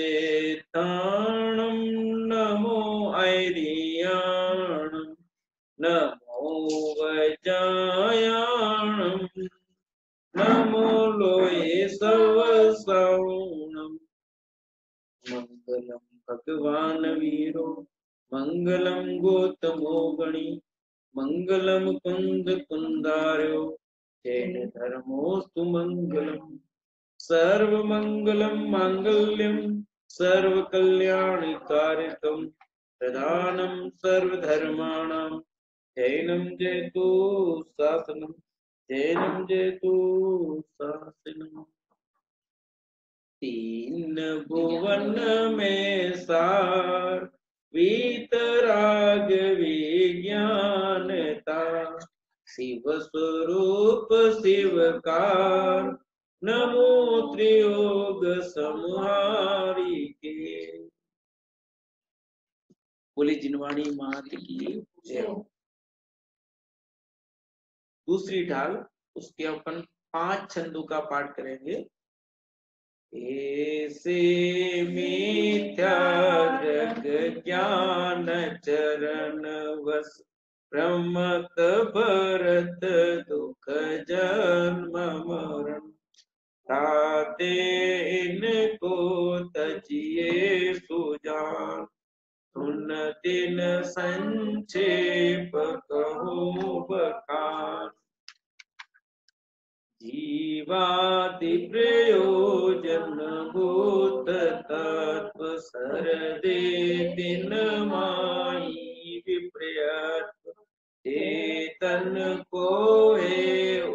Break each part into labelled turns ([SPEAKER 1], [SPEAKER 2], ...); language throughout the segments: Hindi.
[SPEAKER 1] चेताणं नमो ऐरियाणं नमो वज्रायाणं नमो लोये सवसावणं मंगलम भगवान वीरो मंगलम गौतमो गणी मंगलम कुंद कुंदार्यो जैन धर्मोस्तु मंगलम सर्वमंगलम मांगल्यम सर्वकल्याणकारिकम प्रधानम सर्वधर्माणां जैनम जयतु शासनम जैनम जयतु शासनम। तीन भुवन में सार वीतराग विज्ञानता शिव स्वरूप शिवकार नमो त्रियोग संहारी के। बोली जिनवाणी मात की जय। दूसरी ढाल उसके अपन 5 छंदों का पाठ करेंगे। ऐसे मिथ्या जग ज्ञान चरण वस प्रमत भरत दुख जन्म मरण ताते इनको तजिए सुजान सुन दिन संक्षेप कहो बखान जीवादि प्रयोजन भूत तत्व सरदे दिन माही विप्रयत्न चेतन को है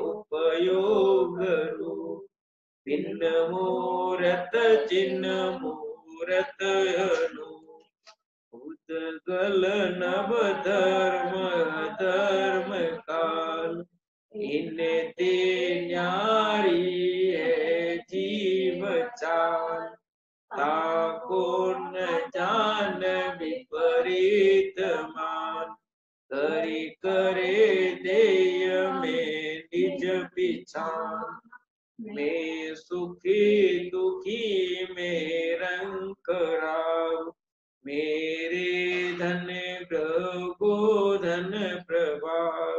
[SPEAKER 1] उपयोग रूप भिन्न मूरत चिन्ह मूरत उदगल नव धर्म धर्म काल इनते न्यारी है जीव चाल ताको न जान विपरीत मान करी करे देय में निज पिछान मैं सुखी दुखी में रंग राव मेरे धन गोधन प्रभाव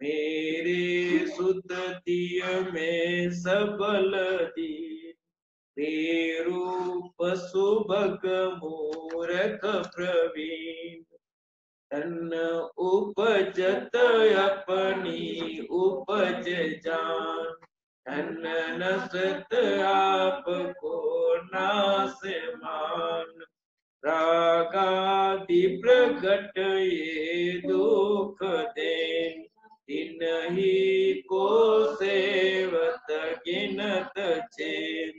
[SPEAKER 1] मेरे सुधतिय में सबल दी रूप सुभग मूरख प्रवीण धन उपजत अपनी उपज जान धन नसत आपको नास मान रागादि प्रगट ये दुख देन इनही को सेवत गिनत चेन।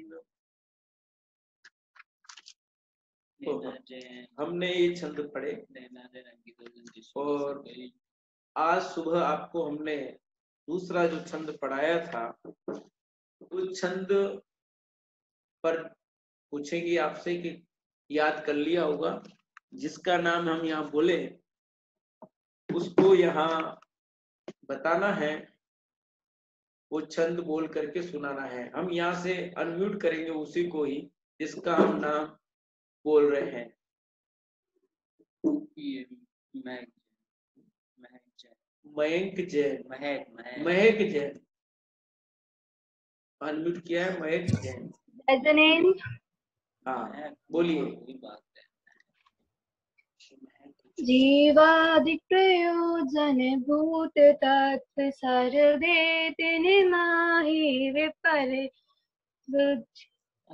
[SPEAKER 1] तो हमने ये छंद पढ़े और आज सुबह आपको हमने दूसरा जो छंद पढ़ाया था उस छंद पर पूछेंगे आपसे कि याद कर लिया होगा। जिसका नाम हम यहाँ बोले उसको यहाँ बताना है, वो छंद बोल करके सुनाना है। हम यहाँ से अनम्यूट करेंगे उसी को ही जिसका हम नाम बोल रहे हैं। मयंक जैन। महक जैन अनम्यूट किया है। महक जैन। हाँ बोलिए।
[SPEAKER 2] जीवादि प्रयोजन भूत तत्व सरदे तिन माही विपर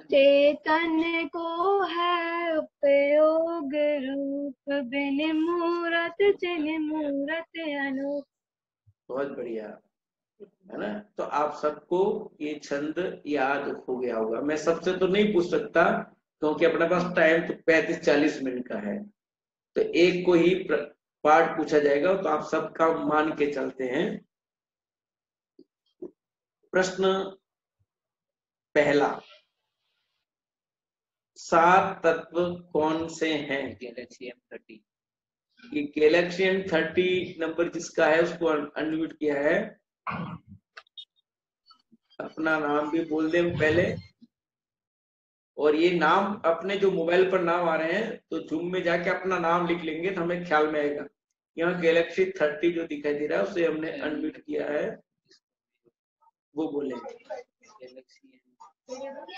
[SPEAKER 2] चेतन को है उपयोग रूप बिन मूरत चिन्ह मूरत अनूप।
[SPEAKER 1] बहुत बढ़िया है ना। तो आप सबको ये छंद याद हो गया होगा। मैं सबसे तो नहीं पूछ सकता क्योंकि अपने पास टाइम तो 35-40 मिनट का है, तो एक को ही पाठ पूछा जाएगा। तो आप सबका मान के चलते हैं। प्रश्न पहला, 7 तत्व कौन से हैं? Galaxy M30। ये गैलेक्सी M30 नंबर जिसका है उसको अनम्यूट किया है। अपना नाम भी बोल दें पहले। और ये नाम अपने जो मोबाइल पर नाम आ रहे हैं तो जूम में जाके अपना नाम लिख लेंगे तो हमें ख्याल में आएगा। यहाँ गैलेक्सी 30 जो दिखाई दे रहा है उसे हमने अनम्यूट किया है, वो बोले।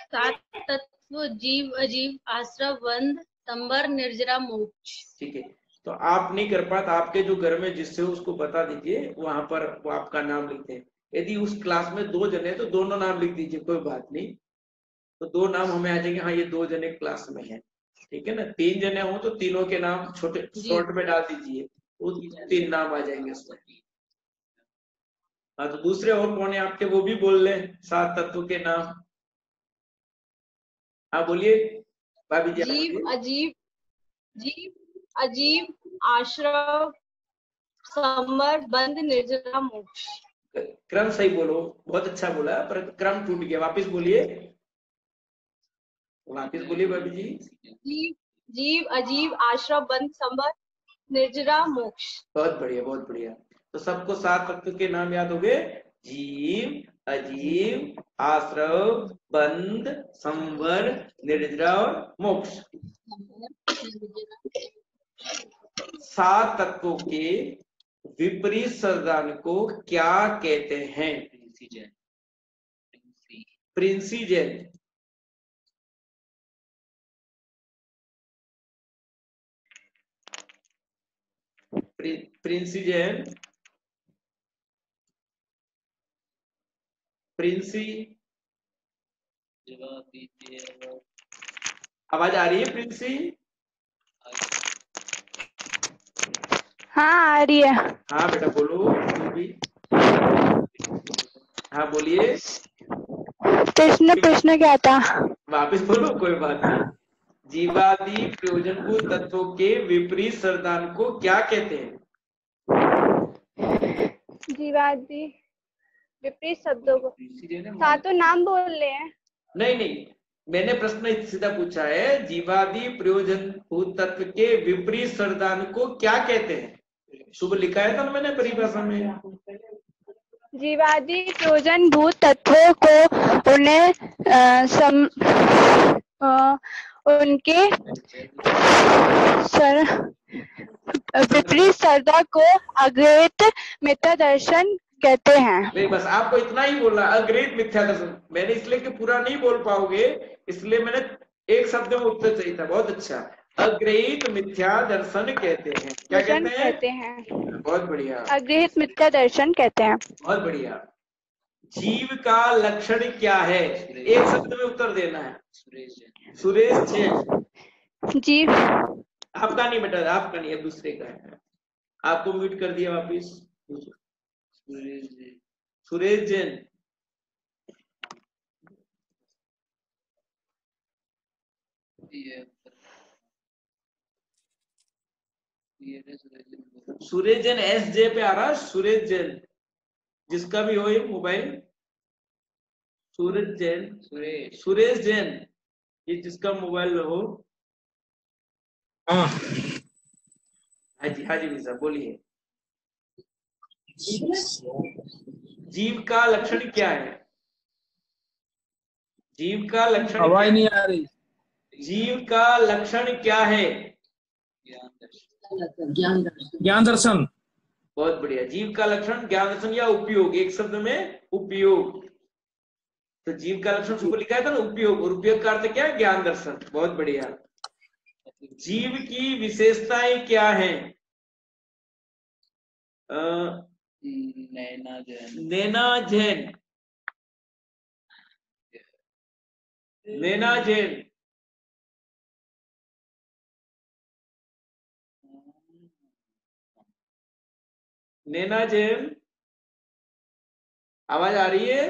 [SPEAKER 2] सात तत्व जीव अजीव आश्रव बंध संबर निर्जरा मोक्ष।
[SPEAKER 1] ठीक है, तो आप नहीं कर पाते, आपके जो घर में जिससे उसको बता दीजिए, वहां पर वो आपका नाम लिखते हैं। यदि उस क्लास में 2 जने तो दोनों नाम लिख दीजिए, कोई बात नहीं। तो 2 नाम हमें आ जाएंगे, हाँ ये 2 जने क्लास में हैं, ठीक है ना। 3 जने हो तो तीनों के नाम छोटे शॉर्ट में डाल दीजिए, वो 3 नाम आ जाएंगे उसमें। हाँ, तो दूसरे और कौन है आपके, वो भी बोल ले 7 तत्व के नाम। हाँ बोलिए भाभी जी,
[SPEAKER 2] जीव अजीव, जीव अजीव आश्रव संबर बंध निर्जरा मोक्ष।
[SPEAKER 1] क्रम सही बोलो, बहुत अच्छा बोला, पर क्रम टूट गया। वापस बोलिए, वापस बोलिए भाभी जी।
[SPEAKER 2] जीव जीव अजीव आश्रव बंध संबर निर्जरा मोक्ष।
[SPEAKER 1] बहुत बढ़िया, बहुत बढ़िया। तो सबको 7 तत्व के नाम याद हो गए, जीव अजीव आश्रव बंध संवर निर्जरा और मोक्ष। 7 तत्वों के विपरीत सरदान को क्या कहते हैं? प्रिंसी जैन। प्रिंसी जैन, प्रिंसी, आवाज आ रही है प्रिंसी?
[SPEAKER 2] हाँ आ रही है।
[SPEAKER 1] हाँ बेटा बोलो तुम भी। हाँ बोलिए।
[SPEAKER 2] प्रश्न क्या था?
[SPEAKER 1] वापस बोलो, कोई बात नहीं। जीवादि प्रयोजनभूत तत्वों के विपरीत सरदान को क्या कहते हैं?
[SPEAKER 2] जीवादि विपरीत शब्दों को सातों नाम बोल रहे हैं।
[SPEAKER 1] नहीं नहीं, मैंने प्रश्न सीधा पूछा है, जीवादि प्रयोजनभूत तत्व के विपरीत सरदान को क्या कहते हैं? शुभ लिखा है था ना मैंने परिभाषा में।
[SPEAKER 2] जीवादि प्रयोजन भूत तत्वों को उन्हें उनके विपरीत श्रद्धा को अग्रहित मिथ्या दर्शन कहते हैं।
[SPEAKER 1] नहीं, बस आपको इतना ही बोलना, अग्रहित मिथ्या दर्शन। मैंने इसलिए कि पूरा नहीं बोल पाओगे, इसलिए मैंने एक शब्द में उत्तर चाहिए था। बहुत अच्छा, अग्रहित मिथ्या दर्शन कहते हैं। क्या कहते हैं? बहुत बढ़िया,
[SPEAKER 2] अग्रहित मिथ्या दर्शन कहते हैं।
[SPEAKER 1] बहुत बढ़िया। जीव का लक्षण क्या है? एक शब्द में उत्तर देना है। सुरेश जैन।
[SPEAKER 2] जीव
[SPEAKER 1] आपका नहीं बेटा, आपका नहीं है, दूसरे का है। आपको म्यूट कर दिया वापिस। सुरेश जैन। सुरेश जैन एस जे पे आ रहा है, सुरेश जैन, जिसका भी हो ये मोबाइल। सूरज जैन, सुरेश जैन, ये जिसका मोबाइल हो।
[SPEAKER 3] हाँ
[SPEAKER 1] जी, हाँ जी साहब बोलिए। जीव का लक्षण क्या है? जीव का लक्षण,
[SPEAKER 3] आवाज नहीं आ रही।
[SPEAKER 1] जीव का लक्षण क्या है?
[SPEAKER 3] ज्ञान दर्शन।
[SPEAKER 1] बहुत बढ़िया, जीव का लक्षण ज्ञान दर्शन या उपयोग, एक शब्द में उपयोग। तो जीव का लक्षण सुपर लिखा है था ना, उपयोग, और उपयोग का अर्थ क्या है? ज्ञान दर्शन। बहुत बढ़िया। जीव की विशेषताएं क्या है? नैना जैन, नैना जैन, नैना जैन। नैना जैन, आवाज आ रही है?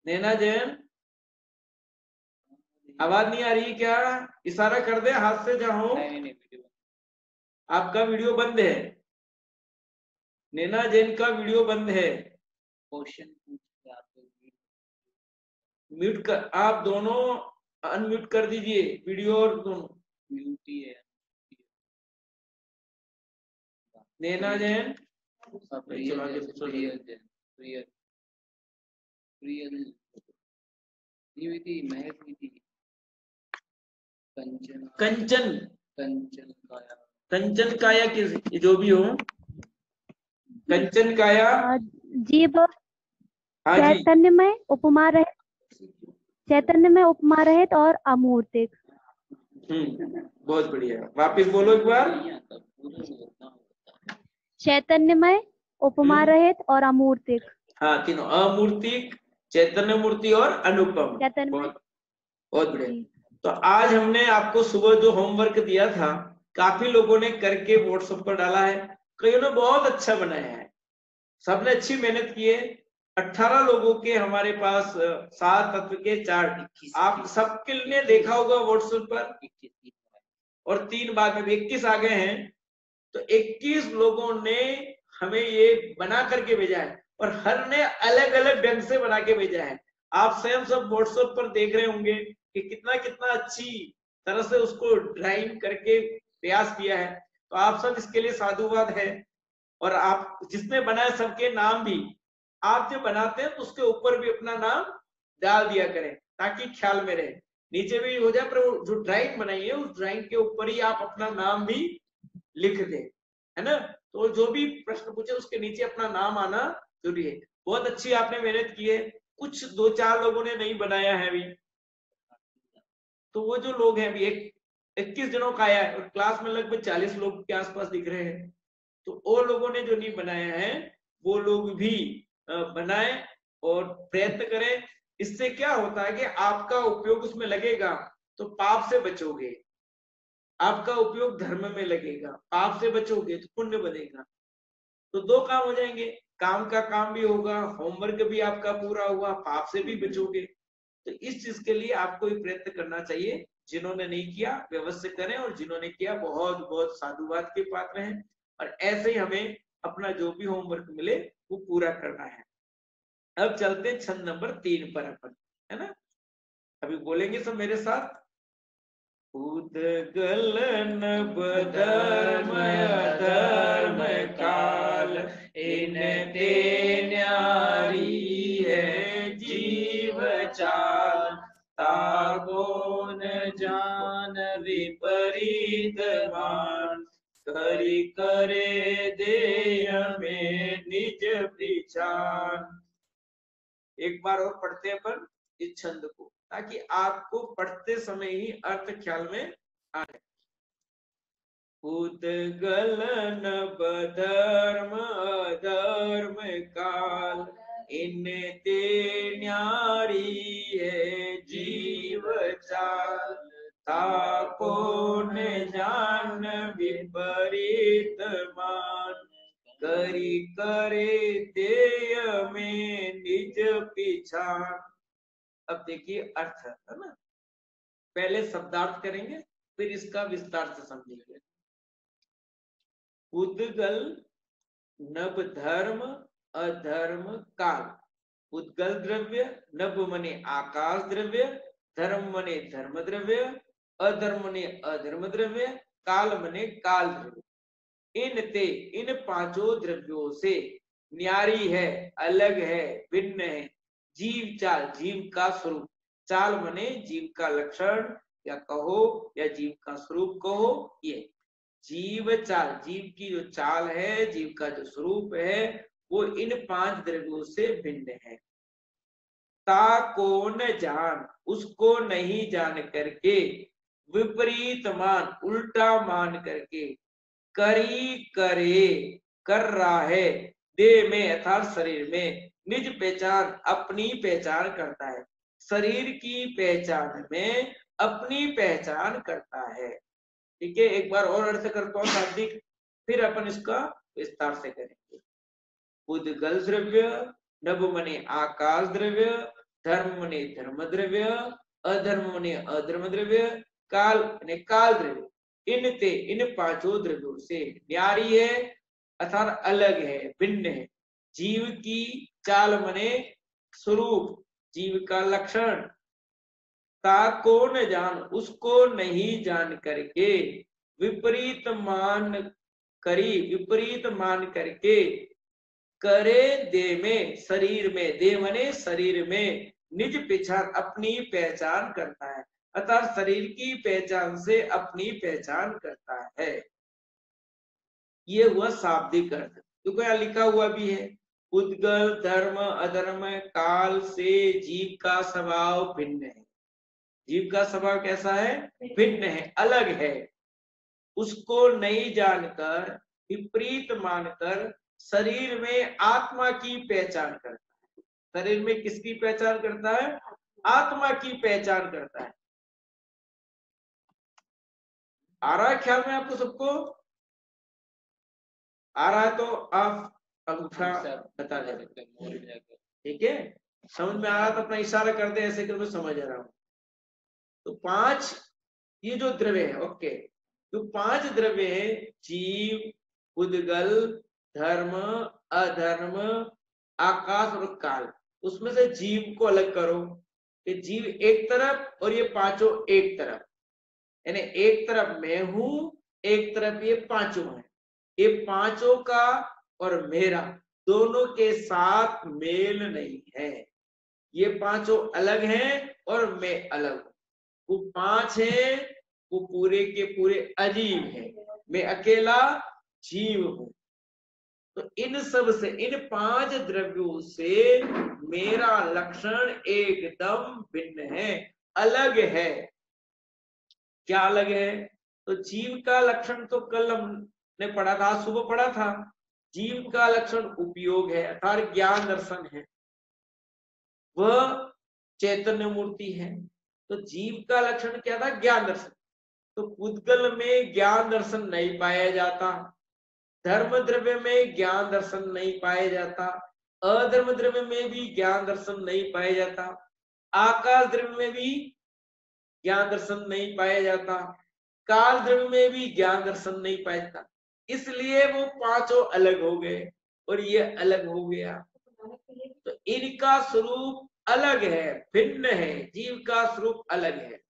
[SPEAKER 1] नैना जैन, आवाज नहीं आ रही क्या? इशारा कर दे हाथ से जाओ। आपका वीडियो बंद है, नैना जैन का वीडियो बंद है। क्वेश्चन म्यूट कर, आप दोनों अनम्यूट कर दीजिए, वीडियो और दोनों म्यूट ही है। नैना जैन, कंचन कंचन काया किस, जो भी हो, कंचन काया
[SPEAKER 4] जीव
[SPEAKER 1] हाँ जी,
[SPEAKER 4] चैतन्यमय उपमा रहित और अमूर्तिक।
[SPEAKER 1] बहुत बढ़िया, वापिस बोलो एक बार।
[SPEAKER 4] चैतन्यमय उपमा रहित और अमूर्तिक।
[SPEAKER 1] हाँ, तीनों, अमूर्तिक, चैतन्य मूर्ति और अनुपम। बहुत बढ़िया। तो आज हमने आपको सुबह जो होमवर्क दिया था, काफी लोगों ने करके व्हाट्सएप पर डाला है, कईयों ने बहुत अच्छा बनाया है, सबने अच्छी मेहनत की है। 18 लोगों के हमारे पास 7 तत्व के चार्ट, आप सबके लिए देखा होगा व्हाट्सएप पर, और 3 बाद में भी 21 आ गए हैं। तो 21 लोगों ने हमें ये बना करके भेजा है, और हर ने अलग अलग ढंग से बना के भेजा है। आप स्वयं सब व्हाट्सएप पर देख रहे होंगे कि कितना कितना अच्छी तरह से उसको ड्राइंग करके प्रयास किया है। तो आप सब इसके लिए साधुवाद है। और आप जिसने बनाया सबके नाम भी आप जो बनाते हैं तो उसके ऊपर भी अपना नाम डाल दिया करें, ताकि ख्याल में रहे, नीचे भी हो जाए, पर जो ड्राइंग बनाई है उस ड्राइंग के ऊपर ही आप अपना नाम भी लिख दे, है ना। तो जो भी प्रश्न पूछे उसके नीचे अपना नाम आना जरूरी है। बहुत अच्छी आपने मेहनत की है। कुछ 2-4 लोगों ने नहीं बनाया है अभी, तो वो जो लोग हैं अभी 21 जनों का आया है, और क्लास में लगभग 40 लोग के आसपास दिख रहे हैं। तो वो लोगों ने जो नहीं बनाया है वो लोग भी बनाए और प्रयत्न करें। इससे क्या होता है कि आपका उपयोग उसमें लगेगा तो पाप से बचोगे, आपका उपयोग धर्म में लगेगा, पाप से बचोगे तो पुण्य बनेगा। तो 2 काम हो जाएंगे, काम का काम भी होगा, होमवर्क भी आपका पूरा हुआ, पाप से भी बचोगे। तो इस चीज के लिए आपको भी प्रयत्न करना चाहिए। जिन्होंने नहीं किया व्यवस्थित करें, और जिन्होंने किया बहुत बहुत साधुवाद के पात्र हैं। और ऐसे ही हमें अपना जो भी होमवर्क मिले वो पूरा करना है। अब चलते हैं छंद नंबर 3 पर अपन, है ना। अभी बोलेंगे सब मेरे साथ। उदगल नभ धर्म अधर्म काल, इनते न्यारी है जीव चाल, ताको न जान विपरीत मान, करी करे देह में निज विचार। एक बार और पढ़ते हैं अपन इस छंद को, ताकि आपको पढ़ते समय ही अर्थ ख्याल में आए। उदगल नभ धर्म अधर्म काल, इनते न्यारी है जीव चाल, ताको न जान विपरीत मान, करी करे देय में निज पिछान। अब देखिए अर्थ, है ना। पहले शब्दार्थ करेंगे, फिर इसका विस्तार से समझेंगे। उदगल नभ धर्म अधर्म काल। उदगल द्रव्य, नभ मने आकाश द्रव्य, धर्म मने धर्म द्रव्य, अधर्म मने अधर्म द्रव्य, काल मने काल द्रव्य। इन 5 द्रव्यों से न्यारी है, अलग है, भिन्न है जीव चाल, जीव का स्वरूप। चाल मने जीव का लक्षण या कहो, या जीव का स्वरूप कहो। ये जीव चाल, जीव की जो चाल है, जीव का जो स्वरूप है, वो इन 5 द्रव्यों से भिन्न है। ताको न जान, उसको नहीं जान करके, विपरीत मान, उल्टा मान करके, करी करे, कर रहा है, देह में अर्थात शरीर में, निज पहचान, अपनी पहचान करता है। शरीर की पहचान में अपनी पहचान करता है। ठीक है, एक बार और अर्थ करता हूँ शाब्दिक, फिर अपन इसका विस्तार से करेंगे। उदगल द्रव्य, नभ मने आकाश द्रव्य, धर्म मने धर्म द्रव्य, अधर्म मने अधर्म द्रव्य, काल मने काल द्रव्य। इन 5 द्रव्यों से न्यारी है अर्थात अलग है, भिन्न है। जीव की चाल मने स्वरूप, जीव का लक्षण। ताको न जान, उसको नहीं जान करके, विपरीत मान करी, विपरीत मान करके, करे देह में, शरीर में, देह मने शरीर में, निज पहचान अपनी पहचान करता है, अर्थात शरीर की पहचान से अपनी पहचान करता है। ये हुआ शाब्दिक अर्थ। देखो यहाँ लिखा हुआ भी है, उद्गल धर्म अधर्म काल से जीव का स्वभाव भिन्न है। जीव का स्वभाव कैसा है? भिन्न है, अलग है। उसको नहीं जानकर, विपरीत मानकर शरीर में आत्मा की पहचान करता है। शरीर में किसकी पहचान करता है? आत्मा की पहचान करता है। आ रहा है ख्याल में आपको सबको? आ रहा है तो आप अंगूठा बता दें, ठीक है? समझ में आ रहा तो अपना इशारा कर दे, ऐसे कर मैं समझ रहा हूं। तो 5 ये जो द्रव्य है, ओके, तो 5 द्रव्य है, जीव, उद्गल, धर्म, अधर्म, आकाश और काल। उसमें से जीव को अलग करो, कि जीव एक तरफ और ये पांचों एक तरफ, यानी एक तरफ मैं हूं, एक तरफ ये पांचों है। ये पांचों का और मेरा दोनों के साथ मेल नहीं है। ये पांचों अलग हैं और मैं अलग हूं। वो 5 है, वो पूरे के पूरे अजीब है, मैं अकेला जीव हूं। तो इन सब से, इन 5 द्रव्यों से मेरा लक्षण एकदम भिन्न है, अलग है। क्या अलग है? तो जीव का लक्षण तो कल हमने पढ़ा था, सुबह पढ़ा था। जीव का लक्षण उपयोग है, अर्थात ज्ञान दर्शन है, वह चैतन्य मूर्ति है। तो जीव का लक्षण क्या था? ज्ञान दर्शन। तो पुद्गल में ज्ञान दर्शन नहीं पाया जाता, धर्म द्रव्य में ज्ञान दर्शन नहीं पाया जाता, अधर्म द्रव्य में भी ज्ञान दर्शन नहीं पाया जाता, आकाश द्रव्य में भी ज्ञान दर्शन नहीं पाया जाता, काल द्रव्य में भी ज्ञान दर्शन नहीं पाया जाता। इसलिए वो पांचों अलग हो गए और ये अलग हो गया। तो इनका स्वरूप अलग है, भिन्न है, जीव का स्वरूप अलग है।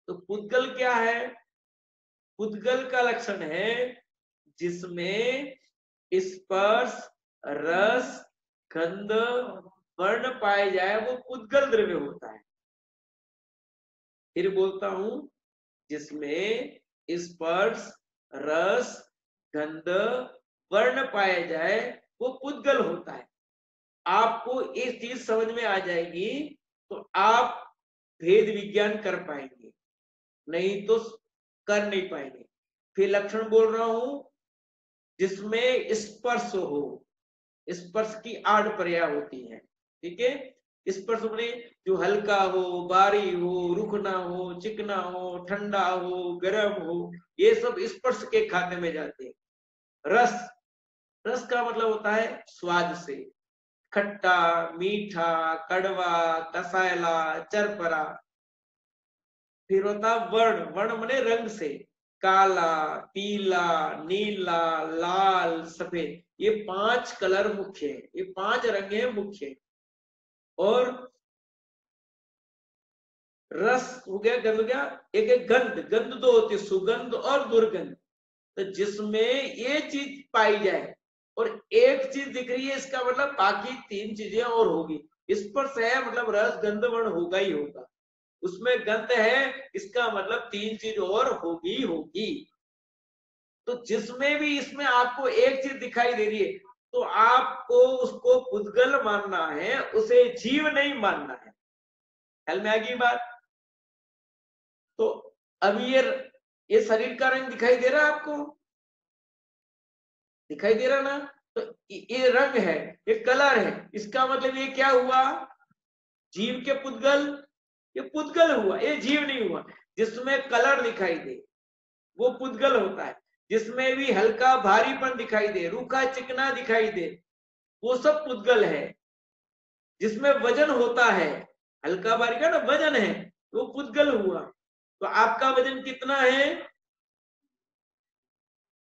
[SPEAKER 1] तो पुद्गल क्या है? पुद्गल का लक्षण है जिसमें स्पर्श, रस, गंध, वर्ण पाए जाए, वो पुद्गल द्रव्य होता है। फिर बोलता हूं, जिसमें स्पर्श, रस, गंध, वर्ण पाए जाए, वो पुद्गल होता है। आपको एक चीज समझ में आ जाएगी तो आप भेद विज्ञान कर पाएंगे, नहीं तो कर नहीं पाएंगे। फिर लक्षण बोल रहा हूं, जिसमें स्पर्श हो, स्पर्श की आड़ पर्या होती है, ठीक है? स्पर्श में जो हल्का हो, भारी हो, रुखना हो, चिकना हो, ठंडा हो, गर्म हो, ये सब स्पर्श के खाते में जाते हैं। रस, रस का मतलब होता है स्वाद से, खट्टा, मीठा, कड़वा, कसायला, चरपरा। फिर होता वर्ण, वर्ण माने रंग से, काला, पीला, नीला, लाल, सफेद। ये 5 कलर मुख्य है, ये 5 रंग है मुख्य। और रस हो गया, गंध हो गया, एक एक गंध, गंध 2 होती है, सुगंध और दुर्गंध। तो जिसमें ये चीज पाई जाए और एक चीज दिख रही है, इसका मतलब बाकी 3 चीजें और होगी। स्पर्श है मतलब रस गंध वर्ण होगा ही होगा, उसमें गंध है, इसका मतलब 3 चीज और होगी होगी। तो जिसमें भी इसमें आपको एक चीज दिखाई दे रही है, तो आपको उसको पुद्गल मानना है, उसे जीव नहीं मानना है। ख्याल में आ गई बात? तो अभी ये शरीर का रंग दिखाई दे रहा है आपको? दिखाई दे रहा ना? तो ये रंग है, ये कलर है, इसका मतलब ये क्या हुआ? जीव के पुद्गल, ये पुद्गल हुआ, ये जीव नहीं हुआ। जिसमें कलर दिखाई दे वो पुद्गल होता है, जिसमें भी हल्का भारीपन दिखाई दे, रूखा चिकना दिखाई दे, वो सब पुद्गल है। जिसमें वजन होता है, हल्का भारी का ना वजन है, वो पुद्गल हुआ। तो आपका वजन कितना है?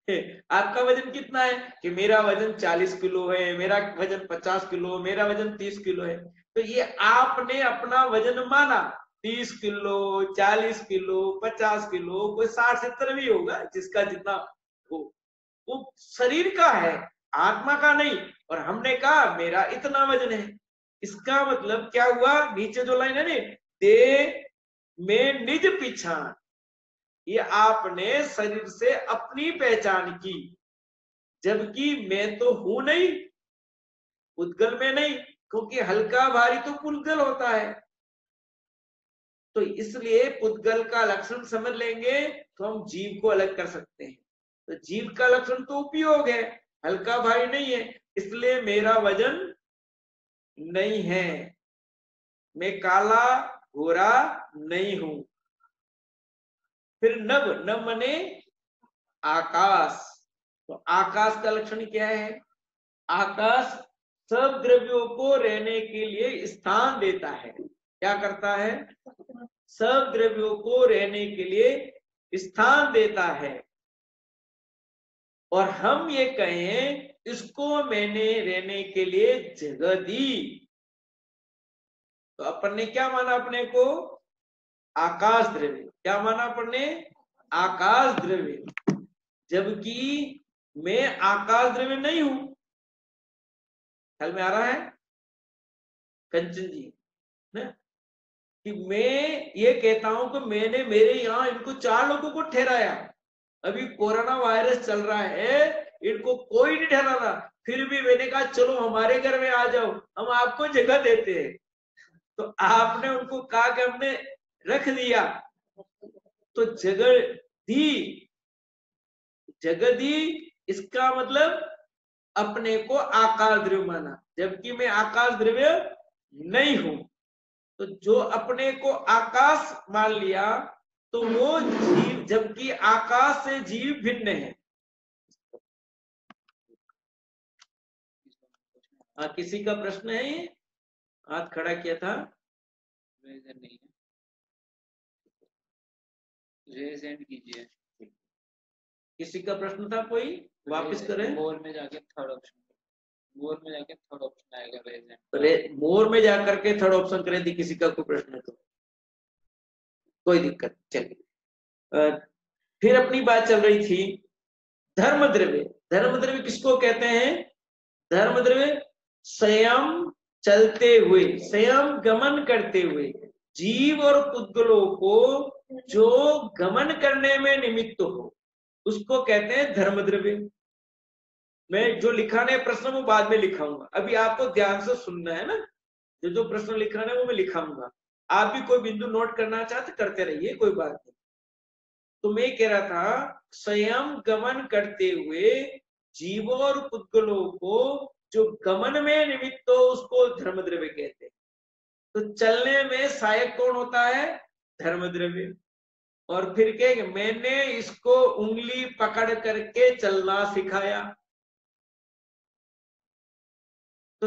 [SPEAKER 1] आपका वजन कितना है? कि मेरा वजन 40 किलो है, मेरा वजन 50 किलो, मेरा वजन 30 किलो है। तो ये आपने अपना वजन माना, 30 किलो, 40 किलो, 50 किलो, कोई 60-70 भी होगा, जिसका जितना हो। वो शरीर का है, आत्मा का नहीं। और हमने कहा मेरा इतना वजन है। इसका मतलब क्या हुआ, नीचे जो लाइन है ना, दे में निज पहचान, ये आपने शरीर से अपनी पहचान की, जबकि मैं तो हूं नहीं, पुद्गल में नहीं, क्योंकि हल्का भारी तो पुद्गल होता है। तो इसलिए पुद्गल का लक्षण समझ लेंगे तो हम जीव को अलग कर सकते हैं। तो जीव का लक्षण तो उपयोग है, हल्का भारी नहीं है, इसलिए मेरा वजन नहीं है, मैं काला गोरा नहीं हूं। फिर नभ, नभ मने आकाश। तो आकाश का लक्षण क्या है, आकाश सब द्रव्यों को रहने के लिए स्थान देता है। क्या करता है, सब द्रव्यों को रहने के लिए स्थान देता है। और हम ये कहें इसको मैंने रहने के लिए जगह दी, तो अपन ने क्या माना, अपने को आकाश द्रव्य। क्या माना अपन ने, आकाश द्रव्य, जबकि मैं आकाश द्रव्य नहीं हूं। ख्याल में आ रहा है कंचन जी ना, कि मैं ये कहता हूं कि मैंने मेरे यहाँ इनको 4 लोगों को ठहराया, अभी कोरोना वायरस चल रहा है, इनको कोई नहीं ठहरा रहा, फिर भी मैंने कहा चलो हमारे घर में आ जाओ, हम आपको जगह देते हैं। तो आपने उनको कहा कि हमने रख दिया, तो जगह दी, जगह दी, इसका मतलब अपने को आकाश द्रव्य माना, जबकि मैं आकाश द्रव्य नहीं हूं। तो जो अपने को आकाश मान लिया तो वो जीव, जबकि आकाश से जीव भिन्न है। किसी का प्रश्न है, ये हाथ खड़ा किया था,
[SPEAKER 5] नहीं है, रेज हैंड कीजिए।
[SPEAKER 1] किसी का प्रश्न था कोई, वापस करें।
[SPEAKER 5] मोर में जाके थर्ड ऑप्शन, मोर में जाके थर्ड ऑप्शन आएगा रेज हैंड।
[SPEAKER 1] मोर में जाकर के थर्ड ऑप्शन करें थी, किसी का कोई प्रश्न है तो कोई दिक्कत। चलिए, फिर अपनी बात चल रही थी धर्म द्रव्य। धर्म द्रव्य किसको कहते हैं, धर्म द्रव्य स्वयं चलते हुए, स्वयं गमन करते हुए जीव और पुद्गलों को जो गमन करने में निमित्त हो, उसको कहते हैं धर्म द्रव्य। मैं जो लिखाने प्रश्न वो बाद में लिखाऊंगा, अभी आपको ध्यान से सुनना है ना, जो प्रश्न लिखाना है वो मैं लिखाऊंगा। आप भी कोई बिंदु नोट करना चाहते करते रहिए, कोई बात नहीं। तो मैं कह रहा था स्वयं गमन करते हुए जीवों और पुद्गलों को जो गमन में निमित्त हो उसको धर्म द्रव्य कहते हैं। तो चलने में सहायक कौन होता है, धर्म द्रव्य। और फिर कहेंगे मैंने इसको उंगली पकड़ करके चलना सिखाया, तो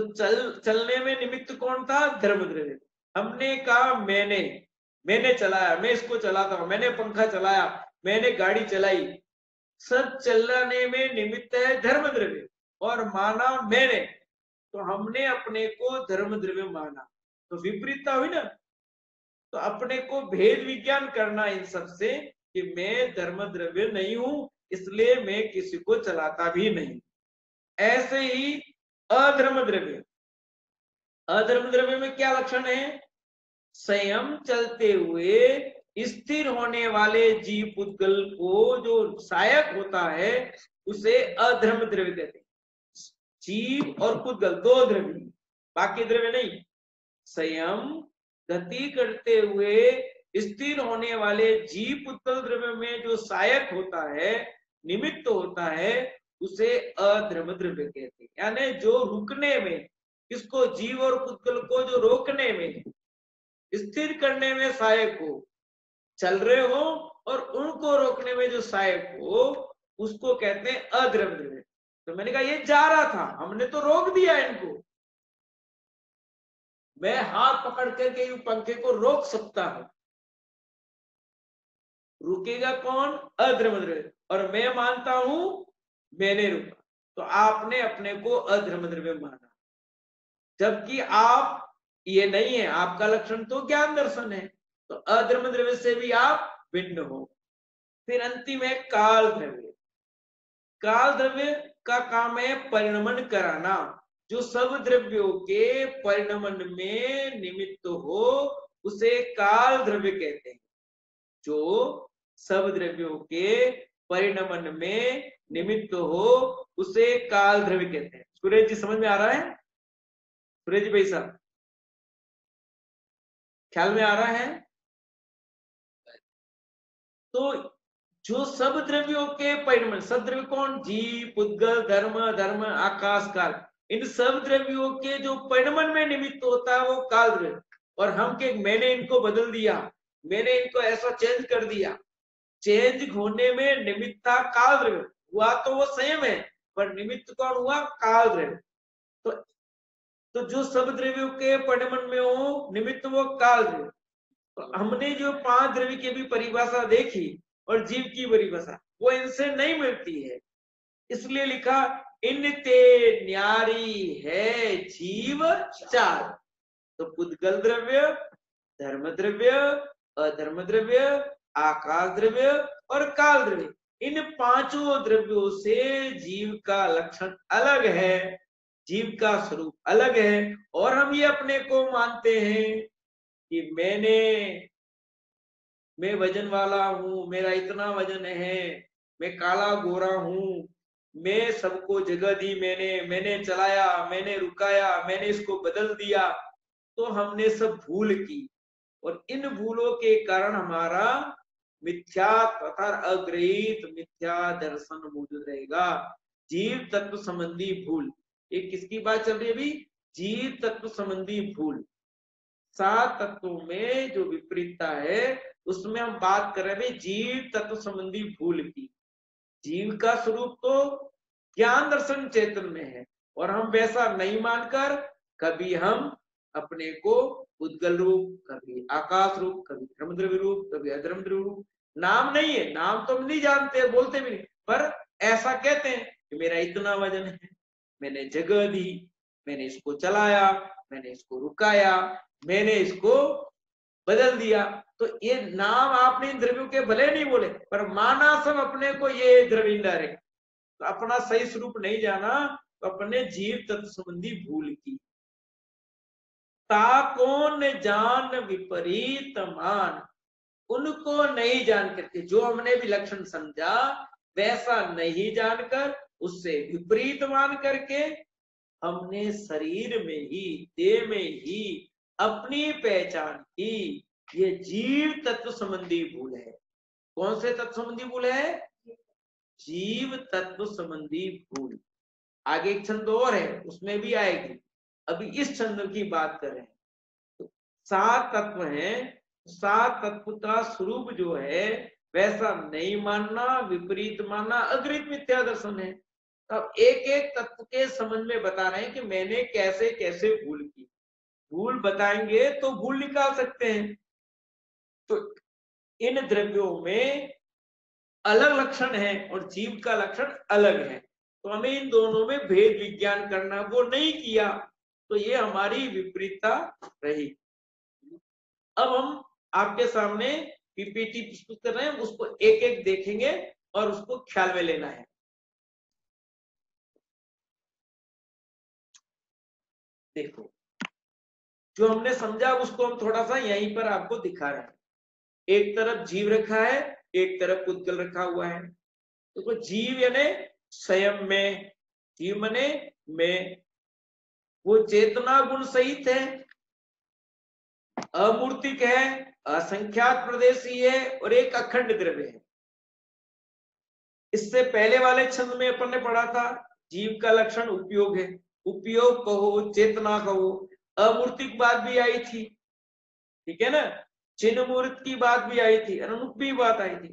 [SPEAKER 1] चलने में निमित्त कौन था, धर्म द्रव्य। हमने कहा मैंने चलाया, मैं इसको चलाता हूं, मैंने पंखा चलाया, मैंने गाड़ी चलाई, सब चलने में निमित्त है धर्म द्रव्य। और माना मैंने, तो हमने अपने को धर्म द्रव्य माना, तो विपरीतता हुई ना। तो अपने को भेद विज्ञान करना इन सब से कि मैं धर्म द्रव्य नहीं हूं, इसलिए मैं किसी को चलाता भी नहीं। ऐसे ही अधर्म द्रव्य, अधर्म द्रव्य में क्या लक्षण है, स्वयं चलते हुए स्थिर होने वाले जीव पुद्गल को जो सहायक होता है उसे अधर्म द्रव्य कहते हैं। जीव और पुद्गल दो द्रव्य, बाकी द्रव्य नहीं। स्वयं गति करते हुए स्थिर होने वाले जीव पुद्गल द्रव्य में जो सहायक होता है, निमित्त होता है, उसे अधर्म द्रव्य कहते हैं। यानी जो रुकने में, इसको जीव और पुद्गल को जो रोकने में, स्थिर करने में सहायक हो, चल रहे हो और उनको रोकने में जो सहायक हो, उसको कहते हैं अधर्म द्रव्य। तो मैंने कहा ये जा रहा था, हमने तो रोक दिया इनको, मैं हाथ पकड़ करके यूं पंखे को रोक सकता हूं, रुकेगा कौन, अधर्म द्रव्य। और मैं मानता हूं मैंने रुका, तो आपने अपने को अधर्म द्रव्य माना, जबकि आप ये नहीं है, आपका लक्षण तो ज्ञान दर्शन है, तो अधर्म द्रव्य से भी आप भिन्न हो। फिर अंतिम है काल द्रव्य। काल द्रव्य का काम है परिणमन कराना, जो सब द्रव्यों के परिणमन में निमित्त हो उसे काल द्रव्य कहते हैं। जो सब द्रव्यों के परिणमन में निमित्त हो उसे काल द्रव्य कहते हैं। सुरेश जी समझ में आ रहा है? सुरेश जी भाई साहब ख्याल में आ रहा है? तो जो सब द्रव्यों के परिणमन, सब द्रव्य कौन? जीव, पुद्गल, धर्म, आकाश, काल, इन सब द्रव्यों के जो परिणमन में निमित्त होता है वो काल द्रव्य। और हम के मैंने इनको बदल दिया, मैंने इनको ऐसा चेंज कर दिया, चेंज होने में निमित्त था काल द्रव्य। हुआ तो वो स्वयं है पर निमित्त कौन हुआ? काल द्रव्य। तो जो सब द्रव्यों के परिणमन में हो निमित्त वो काल द्रव्य। तो हमने जो 5 द्रव्य की भी परिभाषा देखी और जीव की परिभाषा वो इनसे नहीं मिलती है, इसलिए लिखा इन ते न्यारी है जीव 4। तो पुद्गल द्रव्य, धर्म द्रव्य, अधर्म द्रव्य, आकाश द्रव्य और काल द्रव्य, इन 5 द्रव्यों से जीव का लक्षण अलग है, जीव का स्वरूप अलग है। और हम ये अपने को मानते हैं कि मैं वजन वाला हूं, मेरा इतना वजन है, मैं काला गोरा हूं, मैं सबको जगह दी, मैंने चलाया, मैंने रुकाया, मैंने इसको बदल दिया। तो हमने सब भूल की और इन भूलों के कारण हमारा मिथ्या तथा अग्रहित मिथ्या दर्शन मौजूद रहेगा। जीव तत्व संबंधी भूल, ये किसकी बात चल रही है अभी? जीव तत्व संबंधी भूल। 7 तत्वों में जो विपरीतता है उसमें हम बात कर रहे हैं जीव तत्व संबंधी भूल की। जीव का स्वरूप तो ज्ञान दर्शन चेतन में है और हम वैसा नहीं मानकर कभी हम अपने को उद्गल रूप, कभी आकाश रूप, कभी धर्मद्रव्य रूप, कभी अधर्मद्रव्य रूप, नाम नहीं है, नाम तो हम नहीं जानते, बोलते भी नहीं, पर ऐसा कहते हैं कि मेरा इतना वजन है, मैंने जगह दी, मैंने इसको चलाया, मैंने इसको रुकाया, मैंने इसको बदल दिया। तो ये नाम आपने इन द्रव्यों के भले नहीं बोले पर माना सब अपने को ये द्रव्य डायरेक्ट, तो अपना सही स्वरूप नहीं जाना, तो अपने जीव तत्व संबंधी भूल की। ताकोन जान विपरीत मान, उनको नहीं जान करके, जो हमने भी लक्षण समझा वैसा नहीं जानकर उससे विपरीत मान करके हमने शरीर में ही, देह में ही अपनी पहचान की। ये जीव तत्व संबंधी भूल है। कौन से तत्व संबंधी भूल है? जीव तत्व संबंधी भूल। आगे एक छंद और है उसमें भी आएगी, अभी इस छंद की बात कर रहे हैं। तो 7 तत्व हैं, 7 तत्व का स्वरूप जो है वैसा नहीं मानना, विपरीत मानना अग्रित मिथ्या दर्शन है। अब एक एक तत्व के संबंध में बता रहे हैं कि मैंने कैसे कैसे भूल की। भूल बताएंगे तो भूल निकाल सकते हैं। तो इन द्रव्यों में अलग लक्षण है और जीव का लक्षण अलग है, तो हमें इन दोनों में भेद विज्ञान करना, वो नहीं किया, तो ये हमारी विपरीतता रही। अब हम आपके सामने पीपीटी प्रस्तुत कर रहे हैं, उसको एक एक देखेंगे और उसको ख्याल में लेना है। देखो, जो हमने समझा उसको हम थोड़ा सा यहीं पर आपको दिखा रहे हैं। एक तरफ जीव रखा है, एक तरफ पुद्गल रखा हुआ है। तो जीव यानी स्वयं में, जीव माने में, वो चेतना गुण सहित है, अमूर्तिक है, असंख्यात प्रदेशी है और एक अखंड द्रव्य है। इससे पहले वाले छंद में अपन ने पढ़ा था जीव का लक्षण उपयोग है, उपयोग कहो, चेतना कहो, अमूर्तिक बात भी आई थी, ठीक है ना, चिन्ह मूर्त की बात भी आई थी, अनुमुख भी बात आई थी।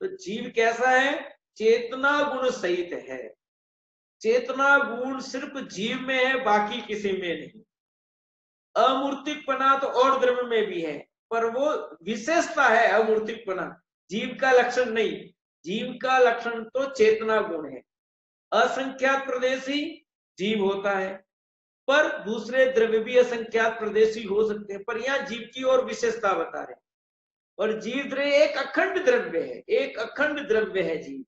[SPEAKER 1] तो जीव कैसा है? चेतना गुण सहित है। चेतना गुण सिर्फ जीव में है, बाकी किसी में नहीं। अमूर्तिकपना तो और द्रव्य में भी है, पर वो विशेषता है अमूर्तिकपना, जीव का लक्षण नहीं। जीव का लक्षण तो चेतना गुण है। असंख्यात प्रदेशी जीव होता है, पर दूसरे द्रव्य भी असंख्यात प्रदेशी हो सकते हैं, पर यहाँ जीव की और विशेषता बता रहे हैं। और जीव द्रव्य एक अखंड द्रव्य है, एक अखंड द्रव्य है जीव।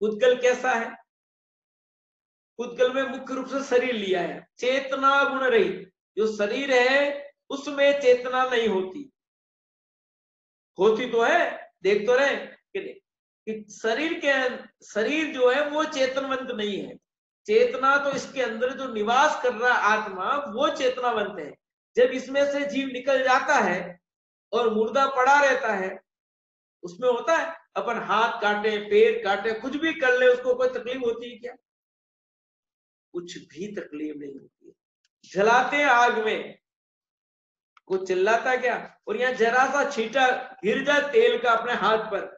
[SPEAKER 1] पुद्गल कैसा है? पुद्गल में मुख्य रूप से शरीर लिया है। चेतना गुण रहित जो शरीर है उसमें चेतना नहीं होती, होती तो है, देख तो रहे कि शरीर जो है वो चेतनवंत नहीं है। चेतना तो इसके अंदर जो निवास कर रहा आत्मा वो चेतनावंत है। जब इसमें से जीव निकल जाता है और मुर्दा पड़ा रहता है, उसमें होता है अपन हाथ काटे, पैर काटे, कुछ भी कर ले, उसको कोई तकलीफ होती है क्या? कुछ भी तकलीफ नहीं होती है। जलाते हैं आग में, कुछ चिल्लाता क्या? और यहाँ जरा सा छींटा गिर जाए तेल का अपने हाथ पर,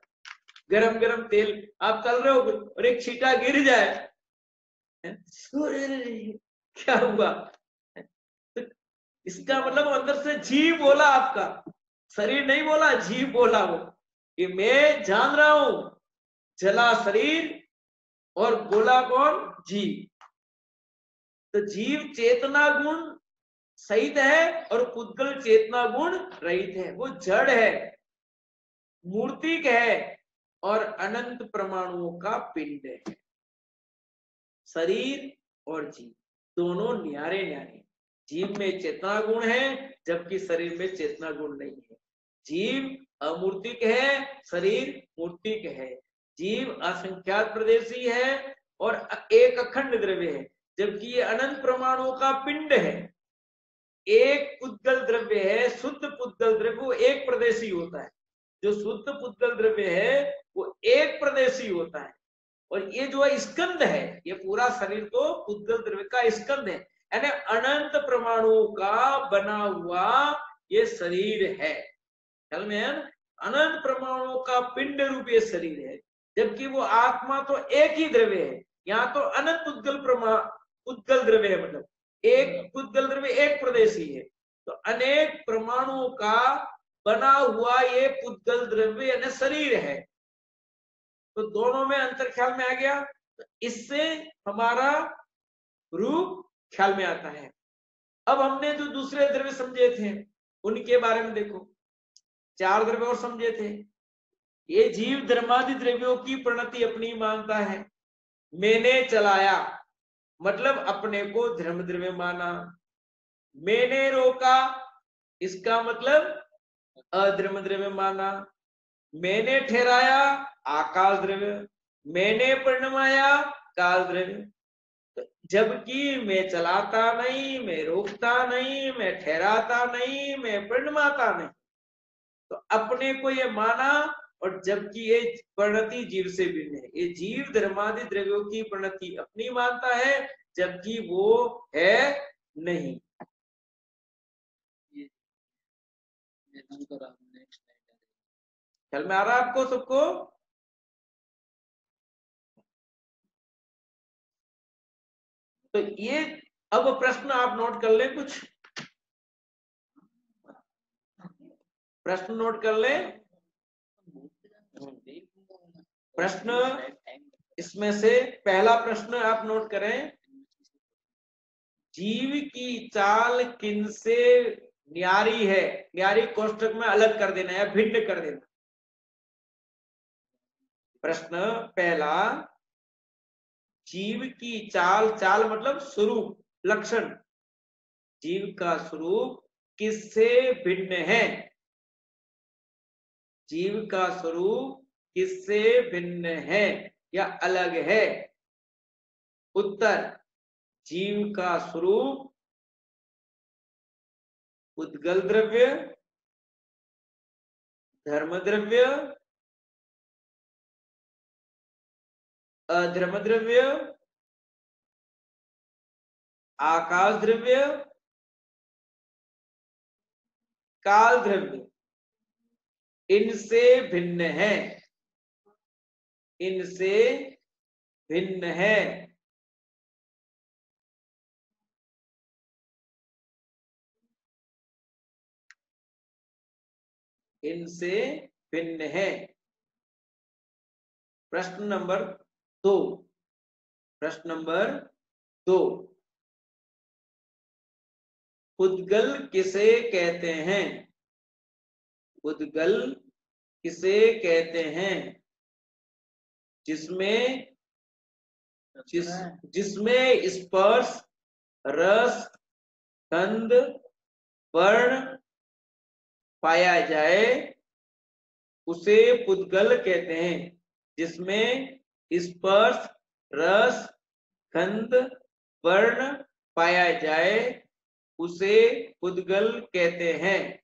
[SPEAKER 1] गरम गरम तेल आप तल रहे हो और एक छींटा गिर जाए, क्या हुआ? तो इसका मतलब अंदर से जीव बोला, आपका शरीर नहीं बोला, जीव बोला वो कि मैं जान रहा हूं। जला शरीर और बोला कौन? जीव। तो जीव चेतना गुण सहित है और पुद्गल चेतना गुण रहित है। वो जड़ है, मूर्तिक है और अनंत परमाणुओं का पिंड है। शरीर और जीव दोनों न्यारे न्यारे। जीव में चेतना गुण है जबकि शरीर में चेतना गुण नहीं है। जीव अमूर्तिक है, शरीर मूर्तिक है। जीव असंख्यात प्रदेशी है और एक अखंड द्रव्य है, जबकि ये अनंत परमाणुओं का पिंड है। एक पुद्गल द्रव्य है, शुद्ध पुद्गल द्रव्य, वो एक प्रदेशी होता है। जो शुद्ध पुद्गल द्रव्य है वो एक प्रदेशी होता है। और ये जो है स्कंद है, ये पूरा शरीर तो पुद्गल द्रव्य का स्कंद है, यानी अनंत परमाणुओं का बना हुआ ये शरीर है। ख्याल में है ना? अनंत परमाणुओं का पिंड रूप ये शरीर है, जबकि वो आत्मा तो एक ही द्रव्य है। यहाँ तो अनंत पुद्गल द्रव्य है, मतलब एक पुद्गल द्रव्य एक प्रदेशी है। तो अनेक परमाणुओं का बना हुआ ये पुद्गल द्रव्य यानी शरीर है। तो दोनों में अंतर ख्याल में आ गया। तो इससे हमारा रूप ख्याल में आता है। अब हमने जो दूसरे द्रव्य समझे थे उनके बारे में देखो। 4 द्रव्य और समझे थे। ये जीव धर्मादि द्रव्यों की प्रणति अपनी मानता है। मैंने चलाया मतलब अपने को धर्म द्रव्य माना। मैंने रोका इसका मतलब अधर्म द्रव्य माना। मैंने ठहराया आकाश द्रव्य, मैंने परिणमाया काल द्रव्य। तो जबकि मैं चलाता नहीं, मैं रोकता नहीं, मैं ठहराता नहीं, मैं परिणमाता नहीं, तो अपने को ये माना। और जबकि ये प्रणति जीव से भिन्न है। ये जीव धर्मादि द्रव्यों की प्रणति अपनी मानता है, जबकि वो है नहीं। ख्याल में आ रहा है आपको सबको? तो ये अब प्रश्न आप नोट कर ले, कुछ प्रश्न नोट कर ले। प्रश्न इसमें से पहला प्रश्न आप नोट करें। जीव की चाल किनसे न्यारी है? न्यारी कोष्टक में अलग कर देना है, भिन्न कर देना। प्रश्न पहला, जीव की चाल, चाल मतलब स्वरूप, लक्षण। जीव का स्वरूप किससे भिन्न है? जीव का स्वरूप किससे भिन्न है या अलग है? उत्तर, जीव का स्वरूप पुद्गल द्रव्य, धर्म द्रव्य, अधर्म द्रव्य, आकाश द्रव्य, काल द्रव्य, इनसे भिन्न है। इनसे भिन्न है। इनसे भिन्न है। प्रश्न नंबर 2। प्रश्न नंबर 2, पुद्गल किसे कहते हैं? पुद्गल किसे कहते हैं? जिसमें जिसमें स्पर्श, रस, गंध, वर्ण पाया जाए उसे पुद्गल कहते हैं। जिसमें स्पर्श, रस, गंध, वर्ण पाया जाए उसे पुद्गल कहते हैं।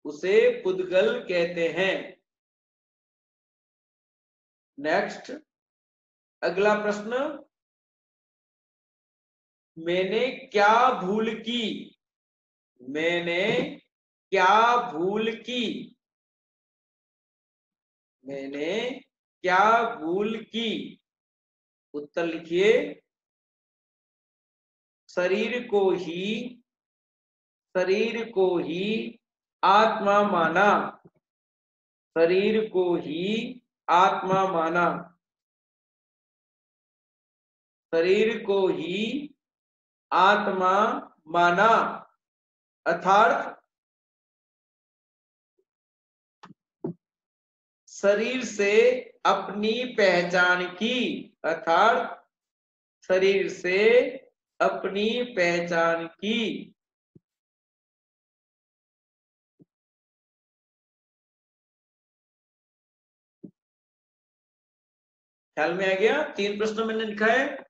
[SPEAKER 1] उसे पुद्गल कहते हैं। नेक्स्ट, अगला प्रश्न, मैंने क्या भूल की? मैंने क्या भूल की? मैंने क्या भूल की? उत्तर लिखिए। शरीर को ही आत्मा माना। शरीर को ही आत्मा माना। शरीर को ही आत्मा माना अर्थात शरीर से अपनी पहचान की। अर्थात शरीर से अपनी पहचान की। ख्याल में आ गया? 3 प्रश्न मैंने लिखा है।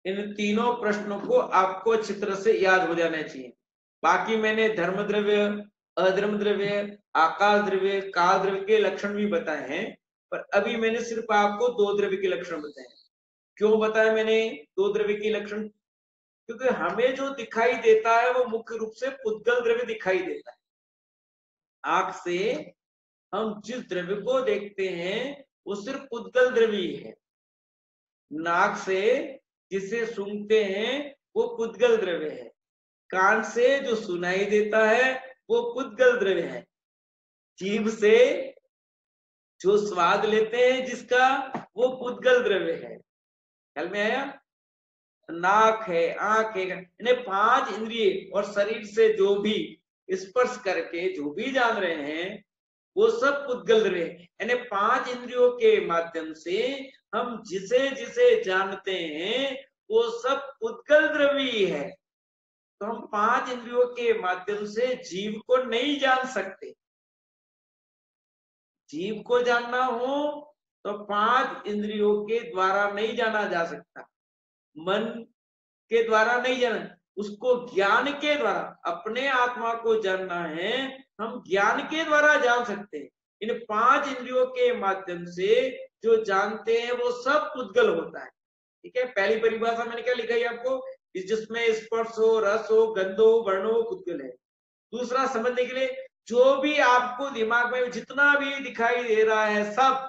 [SPEAKER 1] इन तीनों प्रश्नों को आपको अच्छी तरह से याद हो जाना चाहिए। बाकी मैंने धर्म द्रव्य, अधर्म द्रव्य, आकाश द्रव्य, काल द्रव्य के लक्षण भी बताए हैं, पर अभी मैंने सिर्फ आपको 2 द्रव्य के लक्षण बताए। क्यों बताया मैंने 2 द्रव्य के लक्षण? क्योंकि हमें जो दिखाई देता है वो मुख्य रूप से पुद्गल द्रव्य दिखाई देता है। आंख से हम जिस द्रव्य को देखते हैं वो सिर्फ पुद्गल द्रव्य ही है। नाक से जिसे सूंघते हैं वो पुद्गल द्रव्य है। कान से जो सुनाई देता है वो पुद्गल द्रव्य है। जीभ से जो स्वाद लेते हैं जिसका, वो पुद्गल द्रव्य है। ख्याल में आया? नाक है, आंख है, इन्हें 5 इंद्रिय और शरीर से जो भी स्पर्श करके जो भी जान रहे हैं वो सब पुद्गल द्रव्य है। यानी 5 इंद्रियों के माध्यम से हम जिसे जिसे जानते हैं वो सब पुद्गल द्रव्य है। तो हम 5 इंद्रियों के माध्यम से जीव को नहीं जान सकते। जीव को जानना हो तो 5 इंद्रियों के द्वारा नहीं जाना जा सकता। मन के द्वारा नहीं जाना, उसको ज्ञान के द्वारा, अपने आत्मा को जानना है, हम ज्ञान के द्वारा जान सकते हैं। इन 5 इंद्रियों के माध्यम से जो जानते हैं वो सब पुद्गल होता है। ठीक है, पहली परिभाषा मैंने क्या लिखा है आपको? जिसमें स्पर्श हो, रस हो, गंध हो, वर्ण हो, पुद्गल है। दूसरा, समझने के लिए, जो भी आपको दिमाग में जितना भी दिखाई दे रहा है सब,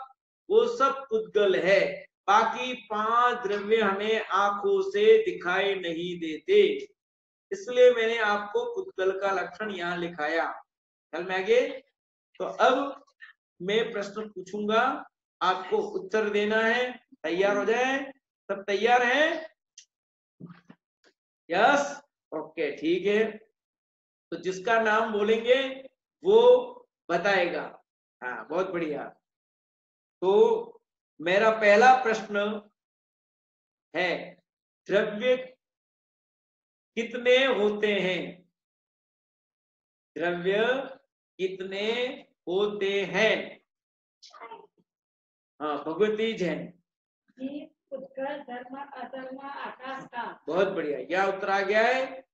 [SPEAKER 1] वो सब पुद्गल है। बाकी 5 द्रव्य हमें आंखों से दिखाई नहीं देते, इसलिए मैंने आपको पुद्गल का लक्षण यहाँ लिखाया। कल में आगे तो अब मैं प्रश्न पूछूंगा, आपको उत्तर देना है। तैयार हो जाए? सब तैयार हैं? यस, ओके, ठीक है। तो जिसका नाम बोलेंगे वो बताएगा। हाँ, बहुत बढ़िया। तो मेरा पहला प्रश्न है, द्रव्य कितने होते हैं? द्रव्य कितने होते हैं? हाँ, भगवती जैन।
[SPEAKER 6] पुद्गल, धर्म, अधर्म, आकाश, काल।
[SPEAKER 1] बहुत बढ़िया, यह उत्तर आ गया है।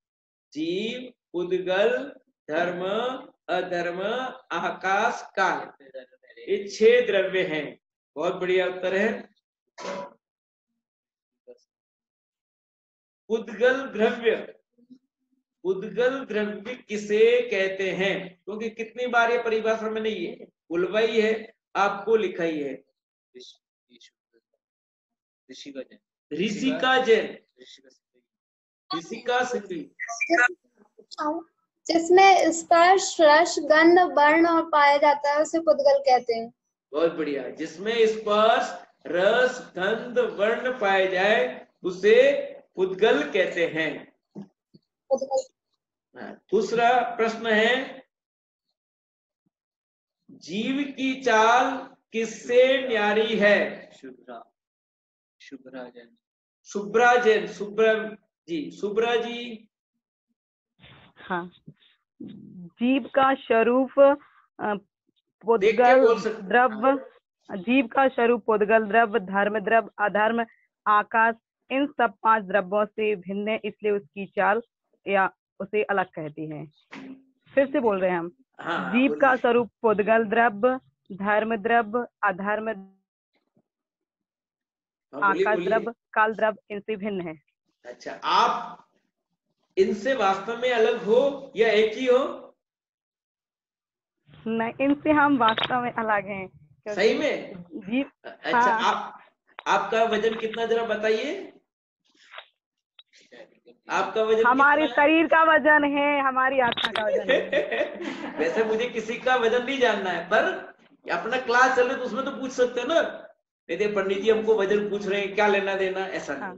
[SPEAKER 1] जीव, पुद्गल, धर्म, अधर्म, आकाश, काल, ये 6 द्रव्य हैं। बहुत बढ़िया उत्तर है। पुद्गल द्रव्य, पुद्गल द्रव्य किसे कहते हैं? क्योंकि कितनी बार ये परिभाषा मैंने ये बुलवाई है, आपको लिखाई है। ऋषिका जैन, ऋषिका सिद्धि।
[SPEAKER 7] जिसमें स्पर्श, रस, गंध, वर्ण पाया जाता है उसे पुद्गल कहते हैं। बहुत
[SPEAKER 1] बढ़िया, जिसमें स्पर्श, रस, गंध, वर्ण पाए जाए उसे पुद्गल कहते हैं। दूसरा प्रश्न है, जीव की चाल किससे न्यारी है?
[SPEAKER 5] शुभ्रा शुभ्रा जैन
[SPEAKER 1] शुभ्रा जैन। शुभ्रा जी, शुभ्रा जी।
[SPEAKER 8] हाँ, जीव का स्वरूप
[SPEAKER 1] देख के
[SPEAKER 8] पुद्गल
[SPEAKER 1] बोल सकते हैं।
[SPEAKER 8] द्रव्य, जीव का स्वरूप पुद्गल द्रव्य, धर्म द्रव्य, अधर्म, आकाश, इन सब 5 द्रव्यों से भिन्न है, इसलिए उसकी चाल या उसे अलग कहती है। फिर से बोल रहे हैं हम।
[SPEAKER 1] हाँ,
[SPEAKER 8] जीव
[SPEAKER 1] बोलिए।
[SPEAKER 8] का स्वरूप पुद्गल द्रव्य, धर्म द्रव्य, अधर्म,
[SPEAKER 1] हाँ, बोलिए,
[SPEAKER 8] आकाश
[SPEAKER 1] बोलिए।
[SPEAKER 8] द्रव्य, काल द्रव्य इनसे भिन्न है।
[SPEAKER 1] अच्छा, आप इनसे वास्तव में अलग हो या एक ही हो?
[SPEAKER 8] नहीं, इनसे हम वास्तव में अलग हैं। क्योंकि
[SPEAKER 1] सही में?
[SPEAKER 8] जीव,
[SPEAKER 1] अच्छा,
[SPEAKER 8] हाँ,
[SPEAKER 1] आपका वजन कितना, जरा बताइए। आपका वजन
[SPEAKER 8] हमारे
[SPEAKER 1] कितना है?
[SPEAKER 8] शरीर का वजन है, हमारी आत्मा का वजन है।
[SPEAKER 1] वैसे मुझे किसी का वजन नहीं जानना है, पर अपना क्लास चल रहा है तो उसमें तो पूछ सकते हैं ना। नहीं तो पंडित जी हमको वजन पूछ रहे हैं, क्या लेना देना, ऐसा नहीं।
[SPEAKER 8] हाँ।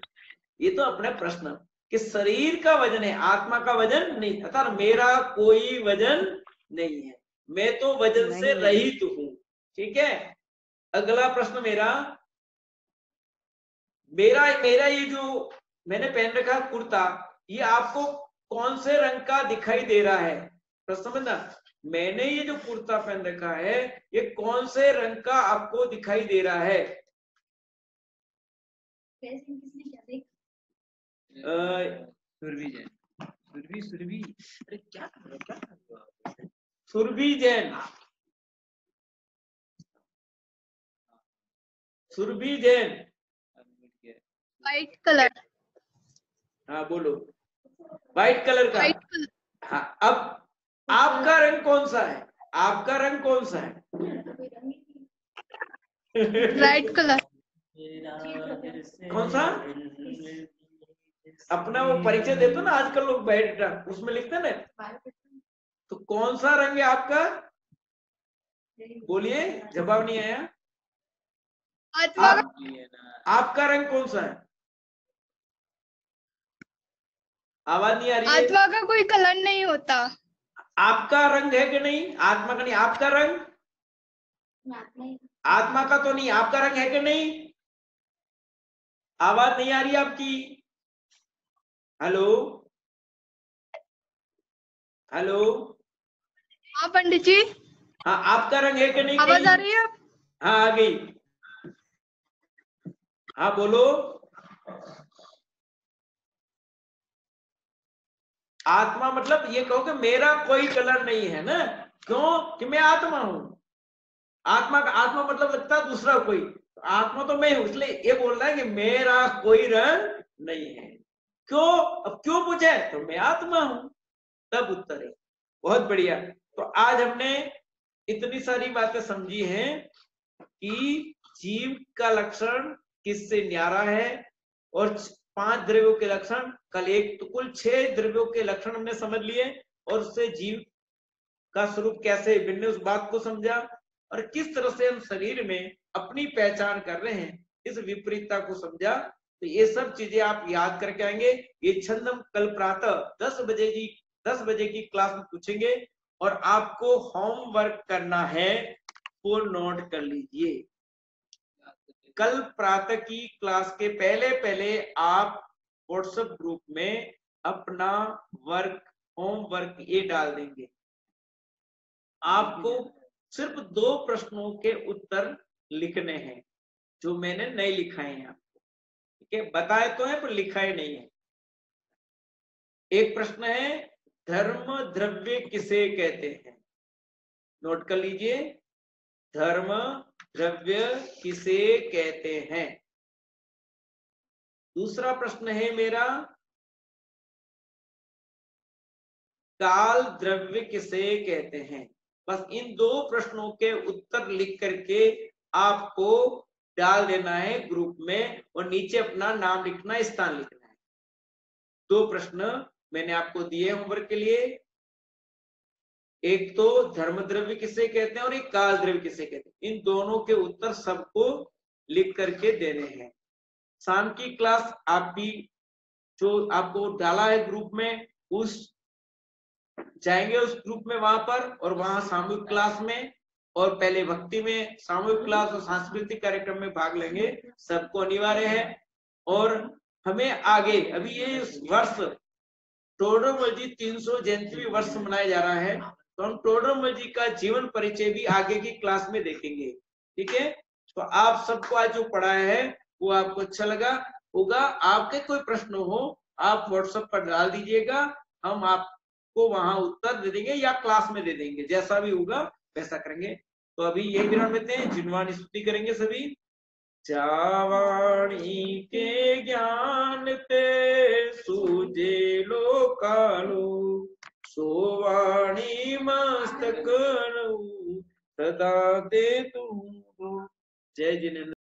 [SPEAKER 1] ये तो अपना प्रश्न कि शरीर का वजन है, आत्मा का वजन नहीं। अर्थात मेरा कोई वजन नहीं है, मैं तो वजन से
[SPEAKER 8] नहीं।
[SPEAKER 1] रहित हूं। ठीक है, अगला प्रश्न मेरा मेरा ये जो मैंने पहन रखा है कुर्ता, ये आपको कौन से रंग का दिखाई दे रहा है? प्रश्न समझना, मैंने ये जो कुर्ता पहन रखा है ये कौन से रंग का आपको दिखाई दे रहा है?
[SPEAKER 5] सुरभि जैन। सुरभि अरे क्या कर रहे हो?
[SPEAKER 1] सुरभि जैन। सुरभि जैन।
[SPEAKER 7] White colour.
[SPEAKER 1] हाँ बोलो। व्हाइट कलर का।
[SPEAKER 7] White colour.
[SPEAKER 1] हाँ, अब आपका रंग कौन सा है? आपका रंग कौन सा है?
[SPEAKER 7] Red colour.
[SPEAKER 1] कौन सा? अपना वो परिचय देते ना आजकल लोग, बैठ उसमें लिखते ना, तो कौन सा रंग है आपका? बोलिए, जवाब नहीं आया। आपका रंग कौन सा है? आवाज नहीं आ रही है।
[SPEAKER 7] आत्मा का कोई कलर नहीं होता।
[SPEAKER 1] आपका रंग है कि नहीं? आत्मा का नहीं, आपका रंग? आत्मा का तो नहीं, आपका रंग है कि नहीं? आवाज नहीं आ रही आपकी। Hello hello.
[SPEAKER 7] हाँ पंडित जी।
[SPEAKER 1] हाँ, आपका रंग है कि नहीं?
[SPEAKER 7] आवाज आ रही है?
[SPEAKER 1] हाँ, आ गई। हाँ बोलो। आत्मा मतलब ये कहो कि मेरा कोई कलर नहीं है ना, क्यों कि मैं आत्मा हूं। आत्मा का आत्मा मतलब लगता है दूसरा कोई, आत्मा तो मैं हूं, इसलिए ये बोल रहा है कि मेरा कोई रंग नहीं है। क्यों? अब क्यों पूछे? तो मैं आत्मा हूं, तब उत्तर है। बहुत बढ़िया। तो आज हमने इतनी सारी बातें समझी हैं कि जीव का लक्षण किससे न्यारा है, और 5 द्रव्यों के लक्षण, कल एक, तो कुल 6 द्रव्यों के लक्षण हमने समझ लिए, और उससे जीव का स्वरूप कैसे भिन्न, उस बात को समझा, और किस तरह से हम शरीर में अपनी पहचान कर रहे हैं, इस विपरीतता को समझा। तो ये सब चीजें आप याद करके आएंगे। ये छंद हम कल प्रातः 10 बजे की क्लास में पूछेंगे, और आपको होमवर्क करना है, वो नोट कर लीजिए। कल प्रातः की क्लास के पहले आप व्हाट्सएप ग्रुप में अपना होमवर्क ये डाल देंगे। आपको सिर्फ 2 प्रश्नों के उत्तर लिखने हैं, जो मैंने नहीं लिखाए हैं आपको। ठीक है, बताए तो है पर लिखाए नहीं है। एक प्रश्न है, धर्म द्रव्य किसे कहते हैं? नोट कर लीजिए, धर्म द्रव्य किसे कहते हैं। दूसरा प्रश्न है मेरा, काल द्रव्य किसे कहते हैं? बस इन 2 प्रश्नों के उत्तर लिख करके आपको डाल देना है ग्रुप में, और नीचे अपना नाम लिखना, स्थान लिखना है। 2 प्रश्न मैंने आपको दिए होमवर्क के लिए। एक तो धर्म द्रव्य किसे कहते हैं और एक काल द्रव्य किसे कहते हैं। इन दोनों के उत्तर सबको लिख करके देने हैं। शाम की क्लास आप भी जो आपको डाला है ग्रुप में, उस जाएंगे उस ग्रुप में वहां पर, और वहां सामूहिक क्लास में, और पहले भक्ति में, सामूहिक क्लास और सांस्कृतिक कार्यक्रम में भाग लेंगे, सबको अनिवार्य है। और हमें आगे अभी ये वर्ष टोडरमल जी 300 जयंती वर्ष मनाया जा रहा है, तो हम टोडरमल जी का जीवन परिचय भी आगे की क्लास में देखेंगे। ठीक है, तो आप सबको आज जो पढ़ाया है वो आपको अच्छा लगा होगा। आपके कोई प्रश्न हो आप व्हाट्सएप पर डाल दीजिएगा, हम आपको वहां उत्तर दे देंगे या क्लास में दे देंगे, जैसा भी होगा वैसा करेंगे। तो अभी यही विराम लेते हैं, जिनवाणी स्तुति करेंगे सभी। जावाणी के ज्ञान ते सूझे लो कालो, सोवाणी मस्तक सदा दे तू। जय जिनेन्द्र।